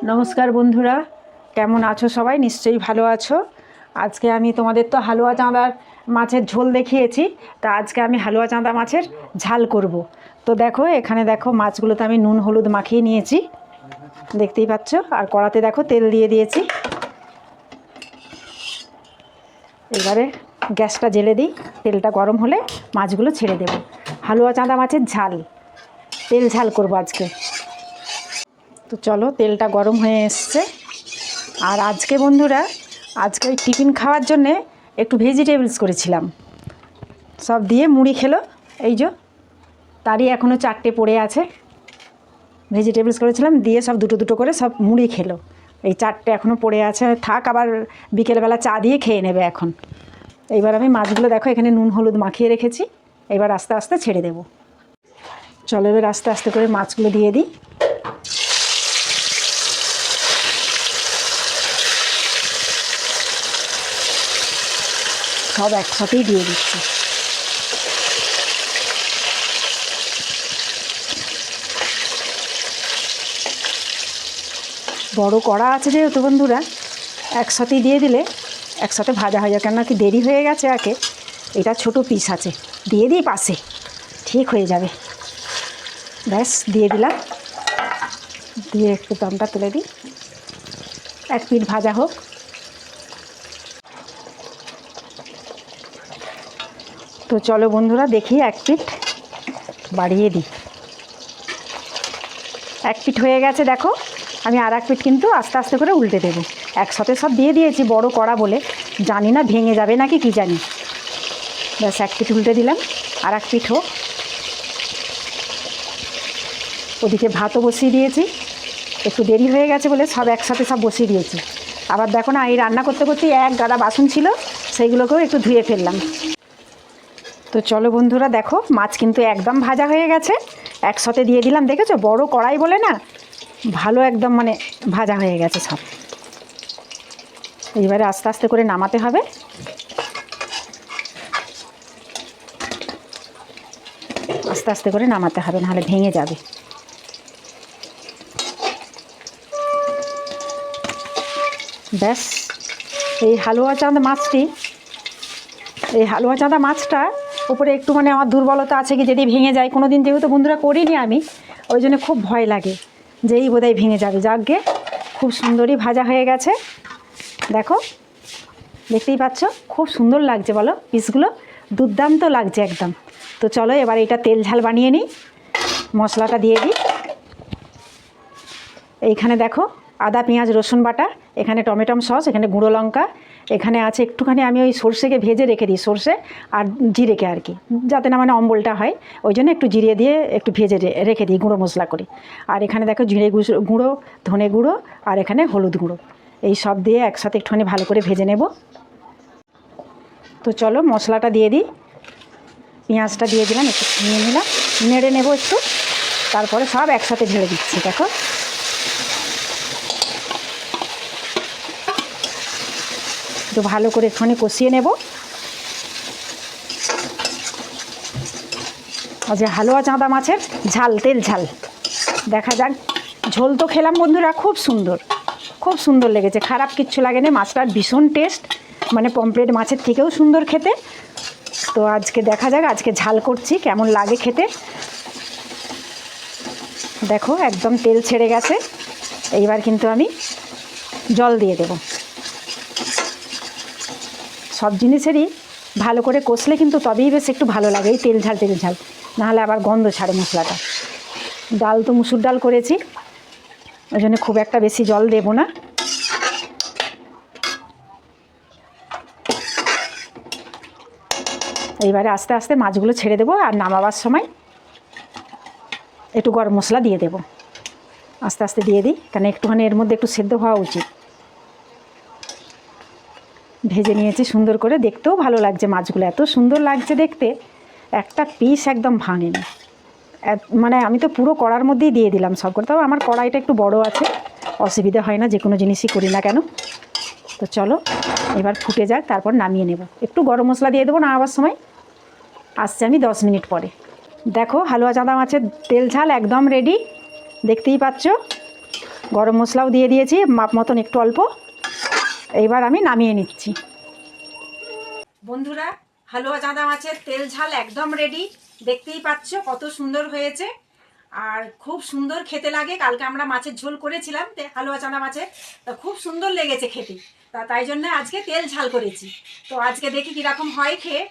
নমস্কার বন্ধুরা, কেমন আছো সবাই? নিশ্চয়ই ভালো আছো। আজকে আমি তোমাদের তো হালুয়া চাঁদার মাছের ঝোল দেখিয়েছি, তা আজকে আমি হালুয়া চাঁদা মাছের ঝাল করব। তো দেখো, এখানে দেখো মাছগুলোতে আমি নুন হলুদ মাখিয়ে নিয়েছি, দেখতেই পাচ্ছ। আর কড়াতে দেখো তেল দিয়ে দিয়েছি। এবারে গ্যাসটা জ্বেলে দিই, তেলটা গরম হলে মাছগুলো ছেড়ে দেব। হালুয়া চাঁদা মাছের ঝাল, তেল ঝাল করবো আজকে। তো চলো, তেলটা গরম হয়ে এসছে। আর আজকে বন্ধুরা, আজকে ওই টিফিন খাওয়ার জন্যে একটু ভেজিটেবলস করেছিলাম, সব দিয়ে মুড়ি খেলো। এই যে তারই এখনও 4টে পড়ে আছে। ভেজিটেবলস করেছিলাম দিয়ে সব দুটো দুটো করে সব মুড়ি খেলো। এই 4টে এখনও পড়ে আছে, থাক, আবার বিকেলবেলা চা দিয়ে খেয়ে নেবে এখন। এইবার আমি মাছগুলো দেখো এখানে নুন হলুদ মাখিয়ে রেখেছি, এবার আস্তে আস্তে ছেড়ে দেব। চলো, এবার আস্তে আস্তে করে মাছগুলো দিয়ে দিই। সব একসাথেই দিয়ে দিচ্ছি। বড় কড়া আছে যেহেতু বন্ধুরা, একসাথেই দিয়ে দিলে একসাথে ভাজা হয়ে যায়। কেননা কি দেরি হয়ে গেছে, একে এটা ছোট পিস আছে, দিয়ে দিই পাশে, ঠিক হয়ে যাবে। ব্যাস, দিয়ে দিলাম, দিয়ে একটু দমটা তুলে দিই, এক পিঠ ভাজা হোক। তো চলো বন্ধুরা, দেখি এক পিঠ বাড়িয়ে দিই। এক পিঠ হয়ে গেছে দেখো, আমি আর এক পিঠ কিন্তু আস্তে আস্তে করে উল্টে দেবো। একসাথে সব দিয়ে দিয়েছি, বড় কড়া বলে জানি না ভেঙে যাবে নাকি কি জানি। ব্যাস, এক পিঠ উল্টে দিলাম, আর এক পিঠ হোক। ওদিকে ভাতও বসিয়ে দিয়েছি, একটু দেরি হয়ে গেছে বলে সব একসাথে সব বসিয়ে দিয়েছি। আবার দেখো না, এই রান্না করতে করতে এক গাদা বাসন ছিল, সেইগুলোকেও একটু ধুয়ে ফেললাম। তো চলো বন্ধুরা, দেখো মাছ কিন্তু একদম ভাজা হয়ে গেছে। একসাথে দিয়ে দিলাম, দেখেছো, বড় কড়াই বলে না, ভালো একদম মানে ভাজা হয়ে গেছে সব। এইবারে আস্তে আস্তে করে নামাতে হবে। আস্তে আস্তে করে নামাতে হবে, নাহলে ভেঙে যাবে। ব্যাস, এই হালুয়া চাঁদা মাছটা উপরে একটু মানে আমার দুর্বলতা আছে কি, যদি ভেঙে যায়। কোনো দিন যেহেতু বন্ধুরা করিনি আমি, ওই জন্য খুব ভয় লাগে যে এই বোধহয় ভেঙে যাবে। যাকগে, খুব সুন্দরই ভাজা হয়ে গেছে দেখো, দেখতেই পাচ্ছ, খুব সুন্দর লাগছে বলো, পিসগুলো দুর্দান্ত লাগছে একদম। তো চলো, এবার এটা তেল ঝাল বানিয়ে নিই। মশলাটা দিয়ে দিই। এইখানে দেখো আদা পেঁয়াজ রসুন বাটা, এখানে টমেটো সস, এখানে গুঁড়ো লঙ্কা, এখানে আছে একটুখানি আমি ওই সর্ষেকে ভেজে রেখে দিই, সর্ষে আর জিরেকে আর কি, যাতে না মানে অম্বলটা হয়, ওই জন্য একটু জিরে দিয়ে একটু ভেজে রেখে দিই গুঁড়ো মশলা করে। আর এখানে দেখো জিরে গুঁড়ো, ধনে গুঁড়ো, আর এখানে হলুদ গুঁড়ো, এই সব দিয়ে একসাথে একটুখানি ভালো করে ভেজে নেব। তো চলো মশলাটা দিয়ে দিই, পেঁয়াজটা দিয়ে দিলাম, একটু নিয়ে নিলাম, নেড়ে নেব একটু, তারপরে সব একসাথে ঢেলে দিচ্ছি। দেখো, একটু ভালো করে একটুখানি কষিয়ে নেব। আর যে হালুয়া চাঁদা মাছের ঝাল, তেল ঝাল, দেখা যাক। ঝোল তো খেলাম বন্ধুরা, খুব সুন্দর, খুব সুন্দর লেগেছে, খারাপ কিচ্ছু লাগেনি। মাছটার ভীষণ টেস্ট, মানে পমফ্রেট মাছের থেকেও সুন্দর খেতে। তো আজকে দেখা যাক, আজকে ঝাল করছি, কেমন লাগে খেতে। দেখো একদম তেল ছেড়ে গেছে। এইবার কিন্তু আমি জল দিয়ে দেব। সব জিনিসেরই ভালো করে কষলে কিন্তু তবেই বেশ একটু ভালো লাগে, এই তেল ঝাল, নাহলে আবার গন্ধ ছাড়ে মশলাটা। ডাল তো মুসুর ডাল করেছি, ওই জন্য খুব একটা বেশি জল দেব না। এইবারে আস্তে আস্তে মাছগুলো ছেড়ে দেবো, আর নামাবার সময় একটু গরম মশলা দিয়ে দেব। আস্তে আস্তে দিয়ে দিই, কারণ একটুখানি এর মধ্যে একটু সেদ্ধ হওয়া উচিত। ভেজে নিয়েছি সুন্দর করে, দেখতেও ভালো লাগছে, মাছগুলো এত সুন্দর লাগছে দেখতে, একটা পিস একদম ভাঙেনি। মানে আমি তো পুরো কড়ার মধ্যেই দিয়ে দিলাম সব করে। তবে আমার কড়াইটা একটু বড় আছে, অসুবিধা হয় না, যে কোনো জিনিসই করি না কেন। তো চলো এবার ফুটে যাক, তারপর নামিয়ে নেব। একটু গরম মশলা দিয়ে দেবো নামাবার সময়। আসছে আমি 10 মিনিট পরে। দেখো হালুয়া চাঁদা মাছের তেল ঝাল একদম রেডি, দেখতেই পাচ্ছ। গরম মশলাও দিয়ে দিয়েছি মাপ মতন একটু অল্প। এইবার আমি নামিয়ে নিচ্ছি। বন্ধুরা, হালুয়া চাঁদা মাছের তেল ঝাল একদম রেডি। দেখতেই পাচ্ছ কত সুন্দর হয়েছে, আর খুব সুন্দর খেতে লাগে। কালকে আমরা মাছের ঝোল করেছিলাম হালুয়া চাঁদা মাছের, তা খুব সুন্দর লেগেছে খেতে, তাই জন্য আজকে তেল ঝাল করেছি। তো আজকে দেখি কীরকম হয় খেয়ে।